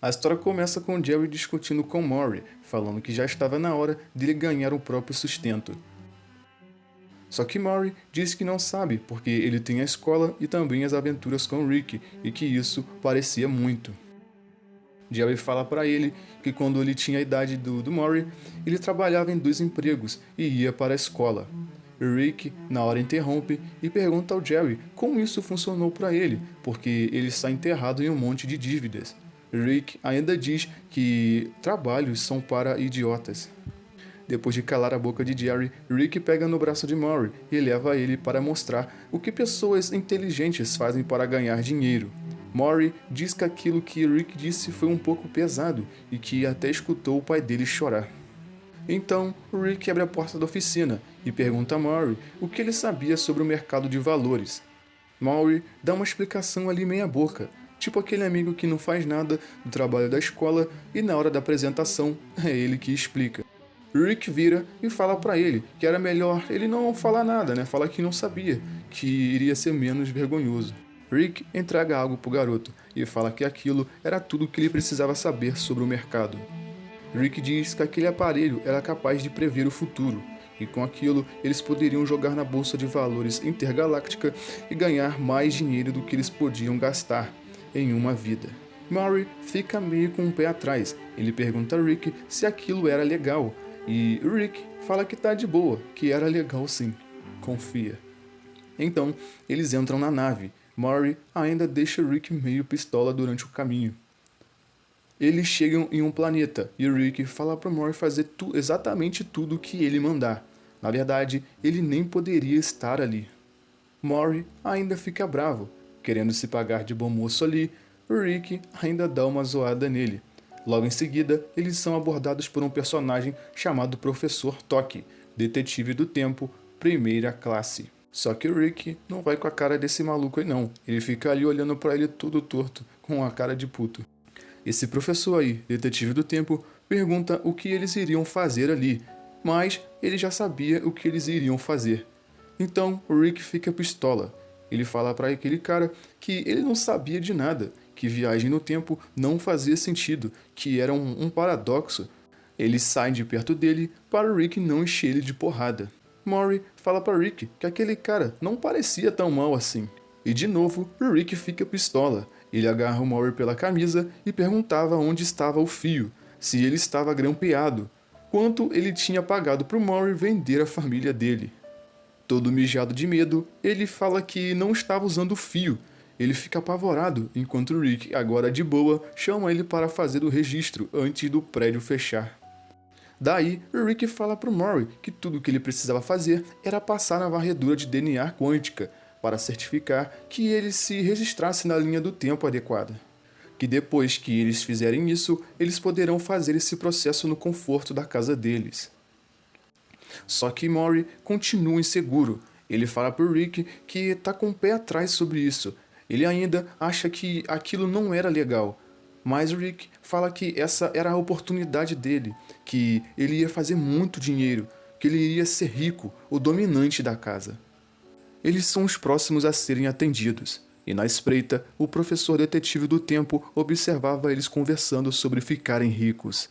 A história começa com Jerry discutindo com Maury, falando que já estava na hora dele ganhar o próprio sustento. Só que Maury diz que não sabe, porque ele tem a escola e também as aventuras com Rick, e que isso parecia muito. Jerry fala para ele que quando ele tinha a idade do Maury, ele trabalhava em 2 empregos e ia para a escola. Rick, na hora, interrompe e pergunta ao Jerry como isso funcionou para ele, porque ele está enterrado em um monte de dívidas. Rick ainda diz que trabalhos são para idiotas. Depois de calar a boca de Jerry, Rick pega no braço de Maury e leva ele para mostrar o que pessoas inteligentes fazem para ganhar dinheiro. Maury diz que aquilo que Rick disse foi um pouco pesado e que até escutou o pai dele chorar. Então, Rick abre a porta da oficina e pergunta a Maury o que ele sabia sobre o mercado de valores. Maury dá uma explicação ali meia boca, tipo aquele amigo que não faz nada do trabalho da escola e na hora da apresentação é ele que explica. Rick vira e fala pra ele que era melhor ele não falar nada, né? Falar que não sabia, que iria ser menos vergonhoso. Rick entrega algo pro garoto e fala que aquilo era tudo que ele precisava saber sobre o mercado. Rick diz que aquele aparelho era capaz de prever o futuro, e com aquilo eles poderiam jogar na bolsa de valores intergaláctica e ganhar mais dinheiro do que eles podiam gastar em uma vida. Maury fica meio com o pé atrás. Ele pergunta a Rick se aquilo era legal, e Rick fala que tá de boa, que era legal sim. Confia. Então, eles entram na nave. Maury ainda deixa Rick meio pistola durante o caminho. Eles chegam em um planeta e Rick fala para Maury fazer exatamente tudo o que ele mandar. Na verdade, ele nem poderia estar ali. Maury ainda fica bravo. Querendo se pagar de bom moço ali, Rick ainda dá uma zoada nele. Logo em seguida, eles são abordados por um personagem chamado Professor Toque, detetive do tempo, primeira classe. Só que o Rick não vai com a cara desse maluco aí não. Ele fica ali olhando pra ele todo torto, com a cara de puto. Esse professor aí, detetive do tempo, pergunta o que eles iriam fazer ali, mas ele já sabia o que eles iriam fazer. Então o Rick fica pistola. Ele fala pra aquele cara que ele não sabia de nada, que viagem no tempo não fazia sentido, que era um paradoxo. Eles saem de perto dele para o Rick não encher ele de porrada. Maury fala para Rick que aquele cara não parecia tão mal assim. E de novo, o Rick fica pistola. Ele agarra o Maury pela camisa e perguntava onde estava o fio, se ele estava grampeado, quanto ele tinha pagado para o Maury vender a família dele. Todo mijado de medo, ele fala que não estava usando o fio. Ele fica apavorado, enquanto Rick, agora de boa, chama ele para fazer o registro antes do prédio fechar. Daí, Rick fala pro Maury que tudo o que ele precisava fazer era passar na varredura de DNA quântica para certificar que ele se registrasse na linha do tempo adequada. Que depois que eles fizerem isso, eles poderão fazer esse processo no conforto da casa deles. Só que Maury continua inseguro. Ele fala pro Rick que tá com o pé atrás sobre isso. Ele ainda acha que aquilo não era legal. Mas Rick fala que essa era a oportunidade dele, que ele ia fazer muito dinheiro, que ele iria ser rico, o dominante da casa. Eles são os próximos a serem atendidos, e na espreita, o professor detetive do tempo observava eles conversando sobre ficarem ricos.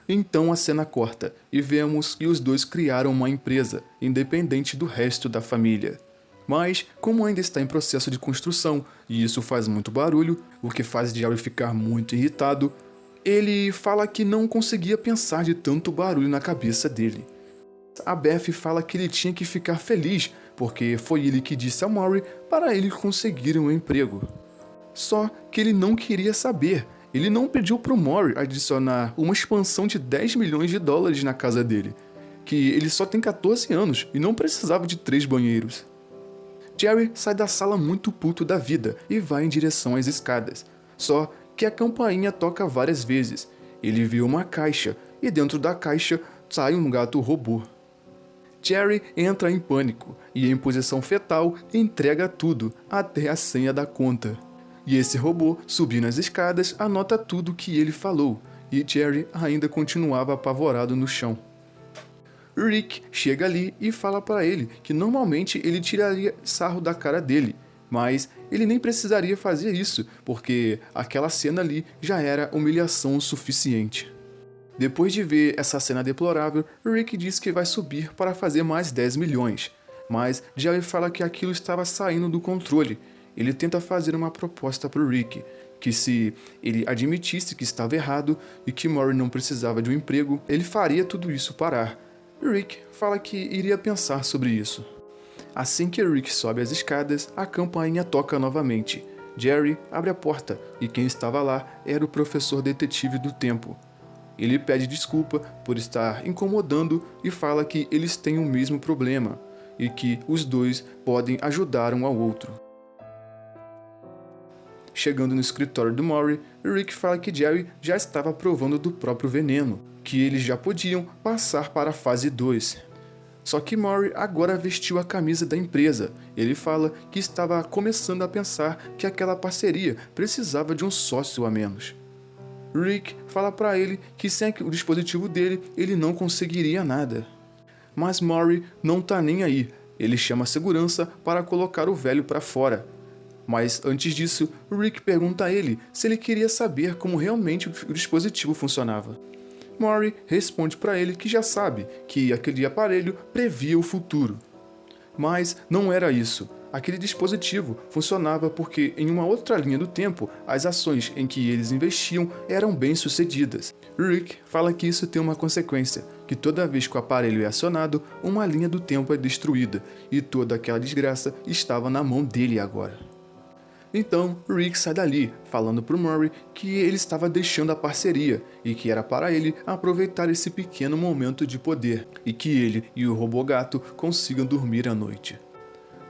Então a cena corta, e vemos que os dois criaram uma empresa, independente do resto da família. Mas, como ainda está em processo de construção, e isso faz muito barulho, o que faz Jerry ficar muito irritado, ele fala que não conseguia pensar de tanto barulho na cabeça dele. A Beth fala que ele tinha que ficar feliz, porque foi ele que disse ao Maury para ele conseguir um emprego. Só que ele não queria saber. Ele não pediu pro Maury adicionar uma expansão de 10 milhões de dólares na casa dele, que ele só tem 14 anos e não precisava de 3 banheiros. Jerry sai da sala muito puto da vida e vai em direção às escadas. Só que a campainha toca várias vezes. Ele vê uma caixa e dentro da caixa sai um gato robô. Jerry entra em pânico e em posição fetal entrega tudo, até a senha da conta. E esse robô, subindo as escadas, anota tudo o que ele falou, e Jerry ainda continuava apavorado no chão. Rick chega ali e fala para ele que normalmente ele tiraria sarro da cara dele, Mas ele nem precisaria fazer isso, porque aquela cena ali já era humilhação o suficiente. Depois de ver essa cena deplorável, Rick diz que vai subir para fazer mais 10 milhões. Mas Jerry fala que aquilo estava saindo do controle. Ele tenta fazer uma proposta para o Rick, que se ele admitisse que estava errado e que Maury não precisava de um emprego, ele faria tudo isso parar. Rick fala que iria pensar sobre isso. Assim que Rick sobe as escadas, a campainha toca novamente. Jerry abre a porta e quem estava lá era o professor detetive do tempo. Ele pede desculpa por estar incomodando e fala que eles têm o mesmo problema e que os dois podem ajudar um ao outro. Chegando no escritório do Maury, Rick fala que Jerry já estava provando do próprio veneno, que eles já podiam passar para a fase 2. Só que Maury agora vestiu a camisa da empresa. Ele fala que estava começando a pensar que aquela parceria precisava de um sócio a menos. Rick fala para ele que sem o dispositivo dele, ele não conseguiria nada. Mas Maury não tá nem aí. Ele chama a segurança para colocar o velho para fora. Mas antes disso, Rick pergunta a ele se ele queria saber como realmente o dispositivo funcionava. Maury responde para ele que já sabe que aquele aparelho previa o futuro. Mas não era isso. Aquele dispositivo funcionava porque, em uma outra linha do tempo, as ações em que eles investiam eram bem-sucedidas. Rick fala que isso tem uma consequência, que toda vez que o aparelho é acionado, uma linha do tempo é destruída, e toda aquela desgraça estava na mão dele agora. Então, Rick sai dali, falando pro Maury que ele estava deixando a parceria e que era para ele aproveitar esse pequeno momento de poder e que ele e o robô gato consigam dormir à noite.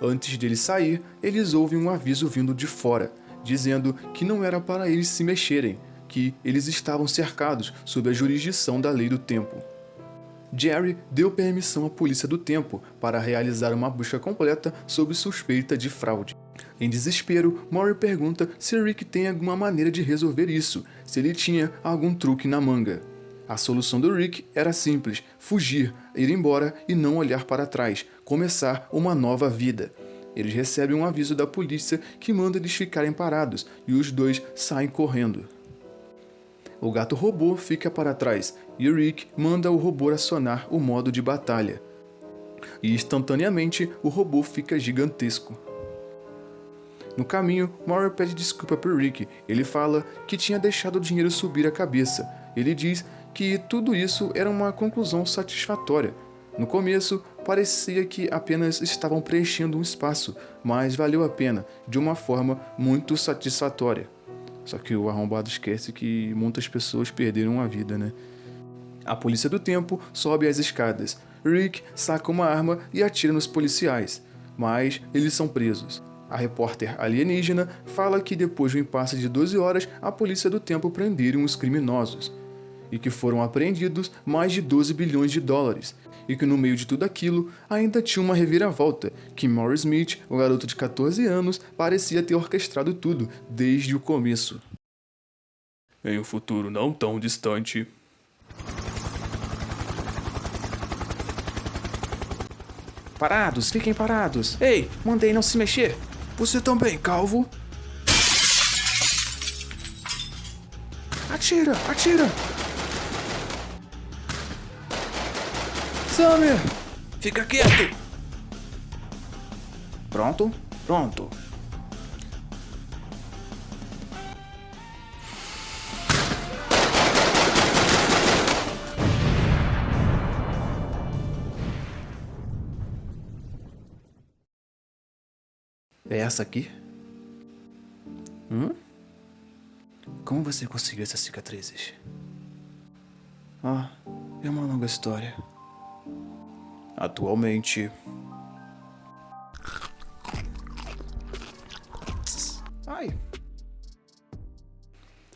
Antes dele sair, eles ouvem um aviso vindo de fora, dizendo que não era para eles se mexerem, que eles estavam cercados sob a jurisdição da lei do tempo. Jerry deu permissão à polícia do tempo para realizar uma busca completa sob suspeita de fraude. Em desespero, Maury pergunta se Rick tem alguma maneira de resolver isso, se ele tinha algum truque na manga. A solução do Rick era simples: fugir, ir embora e não olhar para trás, começar uma nova vida. Eles recebem um aviso da polícia que manda eles ficarem parados e os dois saem correndo. O gato robô fica para trás e Rick manda o robô acionar o modo de batalha. E instantaneamente o robô fica gigantesco. No caminho, Maury pede desculpa por Rick. Ele fala que tinha deixado o dinheiro subir a cabeça. Ele diz que tudo isso era uma conclusão satisfatória. No começo, parecia que apenas estavam preenchendo um espaço, mas valeu a pena, de uma forma muito satisfatória. Só que o arrombado esquece que muitas pessoas perderam a vida, né? A polícia do tempo sobe as escadas. Rick saca uma arma e atira nos policiais, mas eles são presos. A repórter alienígena fala que depois de um impasse de 12 horas, a polícia do tempo prenderam os criminosos, e que foram apreendidos mais de 12 bilhões de dólares, e que no meio de tudo aquilo ainda tinha uma reviravolta, que Maury Smith, o garoto de 14 anos, parecia ter orquestrado tudo desde o começo. Em um futuro não tão distante... Parados, fiquem parados! Ei, mandei não se mexer! Você também, calvo! Atira, atira! Summer! Fica quieto! Pronto? Pronto. É essa aqui? Como você conseguiu essas cicatrizes? É uma longa história. Atualmente... Ai!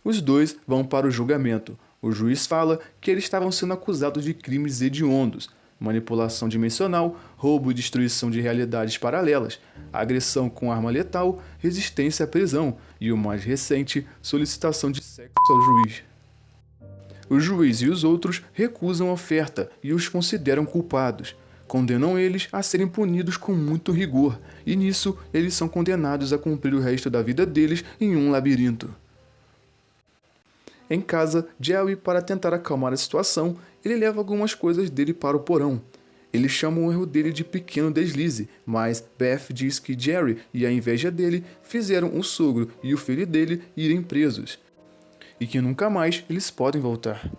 Os dois vão para o julgamento. O juiz fala que eles estavam sendo acusados de crimes hediondos, manipulação dimensional, roubo e destruição de realidades paralelas, agressão com arma letal, resistência à prisão e, o mais recente, solicitação de sexo ao juiz. O juiz e os outros recusam a oferta e os consideram culpados. condenam eles a serem punidos com muito rigor, e nisso eles são condenados a cumprir o resto da vida deles em um labirinto. Em casa, Jerry, para tentar acalmar a situação, ele leva algumas coisas dele para o porão. Ele chama o erro dele de pequeno deslize, mas Beth diz que Jerry e a inveja dele fizeram o sogro e o filho dele irem presos, e que nunca mais eles podem voltar.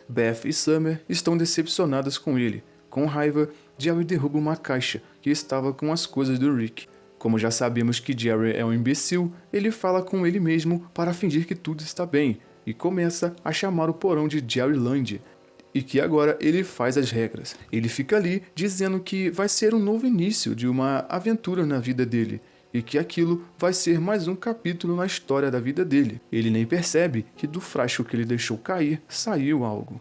Beth e Summer estão decepcionadas com ele. Com raiva, Jerry derruba uma caixa que estava com as coisas do Rick. Como já sabemos que Jerry é um imbecil, ele fala com ele mesmo para fingir que tudo está bem e começa a chamar o porão de Jerryland, e que agora ele faz as regras. Ele fica ali dizendo que vai ser um novo início de uma aventura na vida dele, e que aquilo vai ser mais um capítulo na história da vida dele. Ele nem percebe que do frasco que ele deixou cair, saiu algo.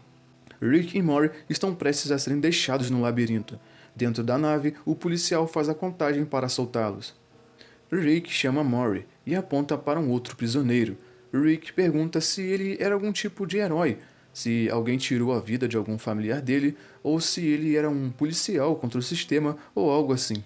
Rick e Morty estão prestes a serem deixados no labirinto. Dentro da nave, o policial faz a contagem para soltá-los. Rick chama Morty e aponta para um outro prisioneiro. Rick pergunta se ele era algum tipo de herói, se alguém tirou a vida de algum familiar dele, ou se ele era um policial contra o sistema ou algo assim.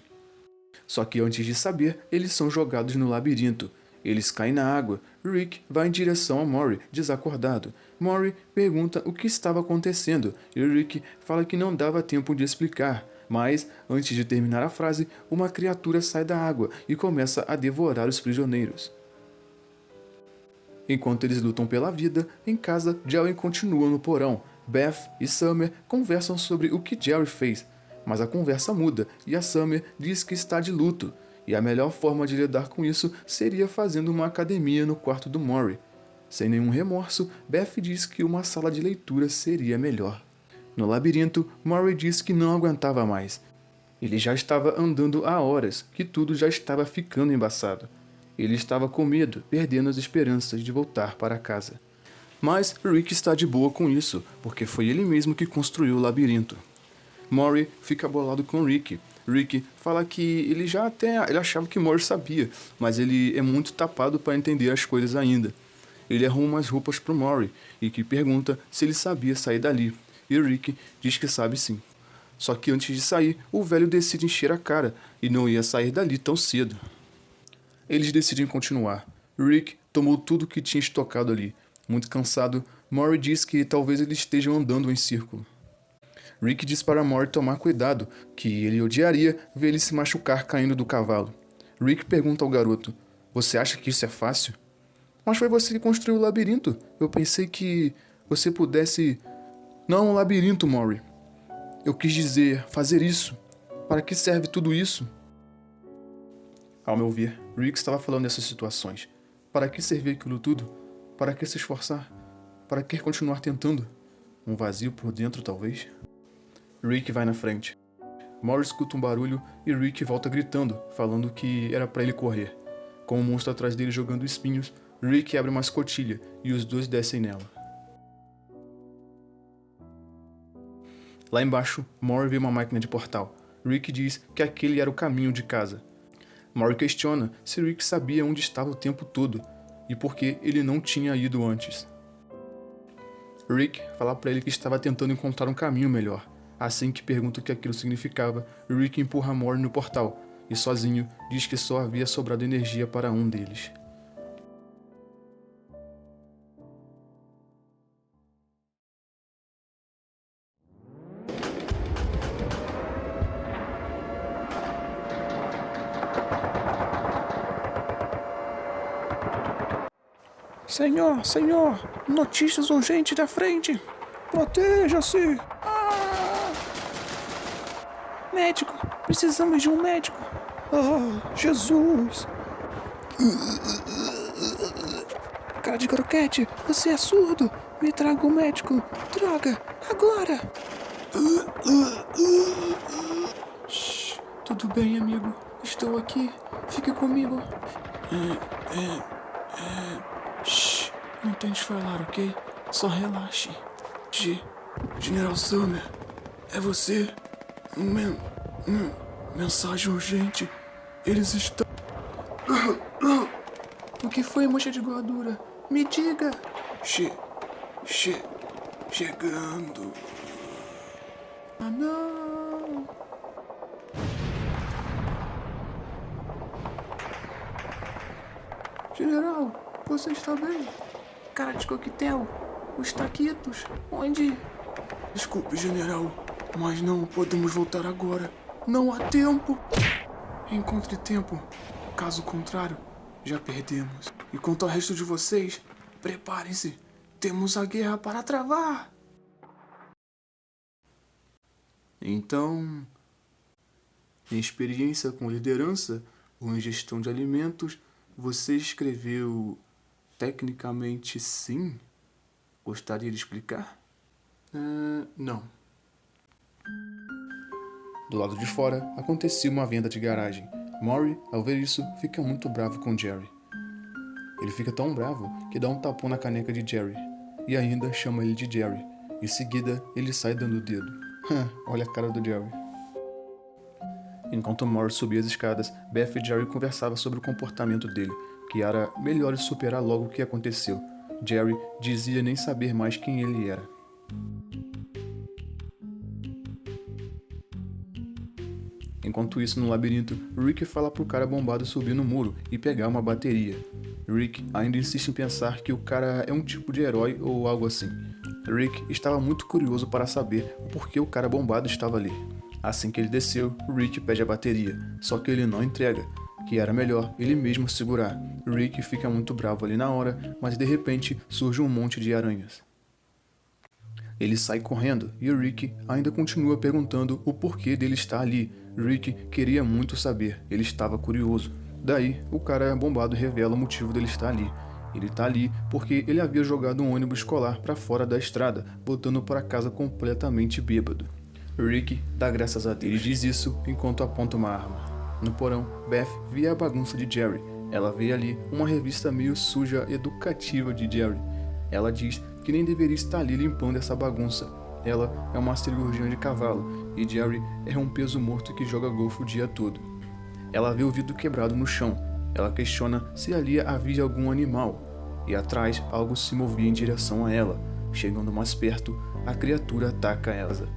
Só que antes de saber, eles são jogados no labirinto. Eles caem na água. Rick vai em direção a Morty, desacordado. Morty pergunta o que estava acontecendo e Rick fala que não dava tempo de explicar. Mas, antes de terminar a frase, uma criatura sai da água e começa a devorar os prisioneiros. Enquanto eles lutam pela vida, em casa, Jerry continua no porão. Beth e Summer conversam sobre o que Jerry fez, mas a conversa muda e a Summer diz que está de luto, e a melhor forma de lidar com isso seria fazendo uma academia no quarto do Morty. Sem nenhum remorso, Beth diz que uma sala de leitura seria melhor. No labirinto, Morty diz que não aguentava mais. Ele já estava andando há horas, que tudo já estava ficando embaçado. Ele estava com medo, perdendo as esperanças de voltar para casa. Mas Rick está de boa com isso, porque foi ele mesmo que construiu o labirinto. Morty fica bolado com Rick. Rick fala que ele achava que Morty sabia, mas ele é muito tapado para entender as coisas ainda. Ele arruma umas roupas para o Morty e que pergunta se ele sabia sair dali. E Rick diz que sabe sim. Só que antes de sair, o velho decide encher a cara e não ia sair dali tão cedo. Eles decidem continuar. Rick tomou tudo que tinha estocado ali. Muito cansado, Morty diz que talvez eles estejam andando em círculo. Rick diz para Morty tomar cuidado, que ele odiaria ver ele se machucar caindo do cavalo. Rick pergunta ao garoto, você acha que isso é fácil? Mas foi você que construiu o labirinto. Eu pensei que você pudesse... Não um labirinto, Morty. Eu quis dizer, fazer isso. Para que serve tudo isso? Ao meu ver, Rick estava falando dessas situações. Para que servir aquilo tudo? Para que se esforçar? Para que continuar tentando? Um vazio por dentro, talvez? Rick vai na frente. Morty escuta um barulho e Rick volta gritando, falando que era para ele correr. Com o monstro atrás dele jogando espinhos, Rick abre uma escotilha e os dois descem nela. Lá embaixo, Morty vê uma máquina de portal. Rick diz que aquele era o caminho de casa. Morty questiona se Rick sabia onde estava o tempo todo e por que ele não tinha ido antes. Rick fala para ele que estava tentando encontrar um caminho melhor. Assim que pergunta o que aquilo significava, Rick empurra Morty no portal e sozinho diz que só havia sobrado energia para um deles. Senhor, notícias urgentes da frente. Proteja-se. Médico, precisamos de um médico. Jesus. Cara de croquete, você é surdo. Me traga um médico. Droga, agora. Shhh, tudo bem, amigo. Estou aqui. Fique comigo. Shhh, não tente falar, ok? Só relaxe. General Summer, é você? Mensagem urgente. Eles estão... O que foi, mancha de gordura? Me diga. Chegando. Ah, não. não. General, você está bem? Cara de coquetel, os taquitos, onde? Desculpe, general, mas não podemos voltar agora. Não há tempo. Encontre tempo. Caso contrário, já perdemos. E quanto ao resto de vocês, preparem-se. Temos a guerra para travar. Então, em experiência com liderança ou em gestão de alimentos, você escreveu tecnicamente sim? Gostaria de explicar? Não. Do lado de fora, acontecia uma venda de garagem. Maury, ao ver isso, fica muito bravo com Jerry. Ele fica tão bravo que dá um tapão na caneca de Jerry. E ainda chama ele de Jerry. Em seguida, ele sai dando o dedo. Olha a cara do Jerry. Enquanto Maury subia as escadas, Beth e Jerry conversavam sobre o comportamento dele, que era melhor superar logo o que aconteceu. Jerry dizia nem saber mais quem ele era. Enquanto isso, no labirinto, Rick fala pro cara bombado subir no muro e pegar uma bateria. Rick ainda insiste em pensar que o cara é um tipo de herói ou algo assim. Rick estava muito curioso para saber o porquê o cara bombado estava ali. Assim que ele desceu, Rick pede a bateria, só que ele não entrega, que era melhor ele mesmo segurar. Rick fica muito bravo ali na hora, mas de repente surge um monte de aranhas. Ele sai correndo e Rick ainda continua perguntando o porquê dele estar ali. Rick queria muito saber, ele estava curioso. Daí, o cara bombado revela o motivo dele estar ali. Ele está ali porque ele havia jogado um ônibus escolar para fora da estrada, voltando para casa completamente bêbado. Rick dá graças a Deus e diz isso enquanto aponta uma arma. No porão, Beth via a bagunça de Jerry. Ela vê ali uma revista meio suja educativa de Jerry. Ela diz que nem deveria estar ali limpando essa bagunça. Ela é uma cirurgiã de cavalo e Jerry é um peso morto que joga golfe o dia todo. Ela vê o vidro quebrado no chão. Ela questiona se ali havia algum animal. E atrás algo se movia em direção a ela. Chegando mais perto, a criatura ataca ela.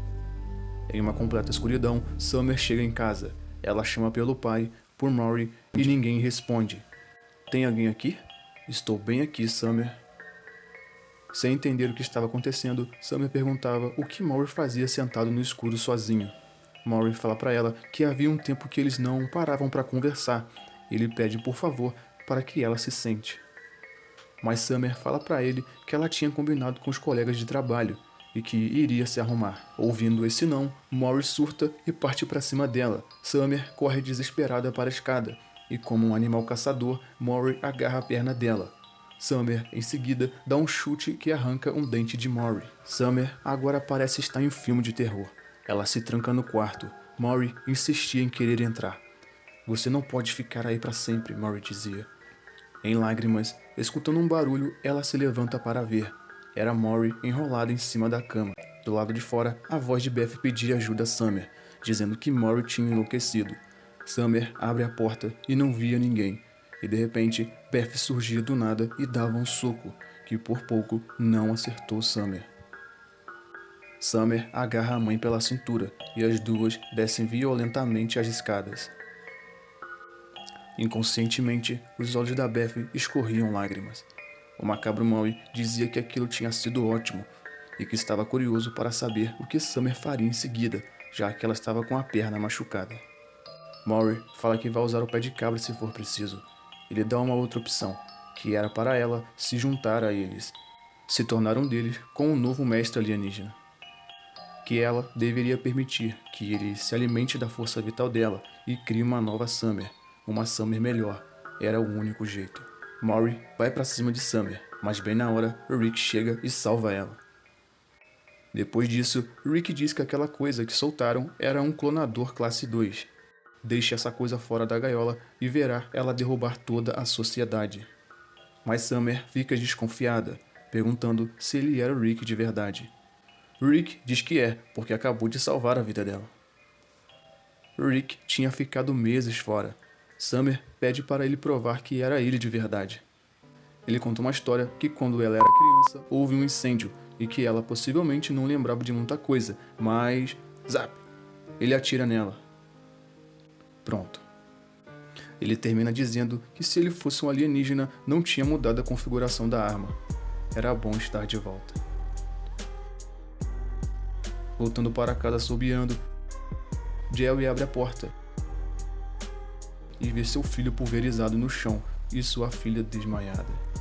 Em uma completa escuridão, Summer chega em casa. Ela chama pelo pai, por Maury, e ninguém responde. Tem alguém aqui? Estou bem aqui, Summer. Sem entender o que estava acontecendo, Summer perguntava o que Maury fazia sentado no escuro sozinho. Maury fala para ela que havia um tempo que eles não paravam para conversar. Ele pede por favor para que ela se sente. Mas Summer fala para ele que ela tinha combinado com os colegas de trabalho e que iria se arrumar. Ouvindo esse não, Maury surta e parte para cima dela. Summer corre desesperada para a escada e, como um animal caçador, Maury agarra a perna dela. Summer, em seguida, dá um chute que arranca um dente de Maury. Summer agora parece estar em um filme de terror. Ela se tranca no quarto. Maury insistia em querer entrar. Você não pode ficar aí para sempre, Maury dizia. Em lágrimas, escutando um barulho, ela se levanta para ver. Era Maury enrolada em cima da cama. Do lado de fora, a voz de Beth pedia ajuda a Summer, dizendo que Maury tinha enlouquecido. Summer abre a porta e não via ninguém. E de repente, Beth surgia do nada e dava um soco, que por pouco não acertou Summer. Summer agarra a mãe pela cintura e as duas descem violentamente as escadas. Inconscientemente, os olhos da Beth escorriam lágrimas. O macabro Maury dizia que aquilo tinha sido ótimo e que estava curioso para saber o que Summer faria em seguida, já que ela estava com a perna machucada. Maury fala que vai usar o pé de cabra se for preciso. Ele dá uma outra opção, que era para ela se juntar a eles, se tornar um deles com o novo mestre alienígena. Que ela deveria permitir que ele se alimente da força vital dela e crie uma nova Summer, uma Summer melhor. Era o único jeito. Maury vai para cima de Summer, mas bem na hora, Rick chega e salva ela. Depois disso, Rick diz que aquela coisa que soltaram era um clonador classe 2. Deixe essa coisa fora da gaiola e verá ela derrubar toda a sociedade. Mas Summer fica desconfiada, perguntando se ele era o Rick de verdade. Rick diz que é, porque acabou de salvar a vida dela. Rick tinha ficado meses fora. Summer pede para ele provar que era ele de verdade. Ele conta uma história que quando ela era criança, houve um incêndio e que ela possivelmente não lembrava de muita coisa, mas... Zap! Ele atira nela. Pronto. Ele termina dizendo que se ele fosse um alienígena, não tinha mudado a configuração da arma. Era bom estar de volta. Voltando para casa assobiando, Jerry abre a porta e vê seu filho pulverizado no chão e sua filha desmaiada.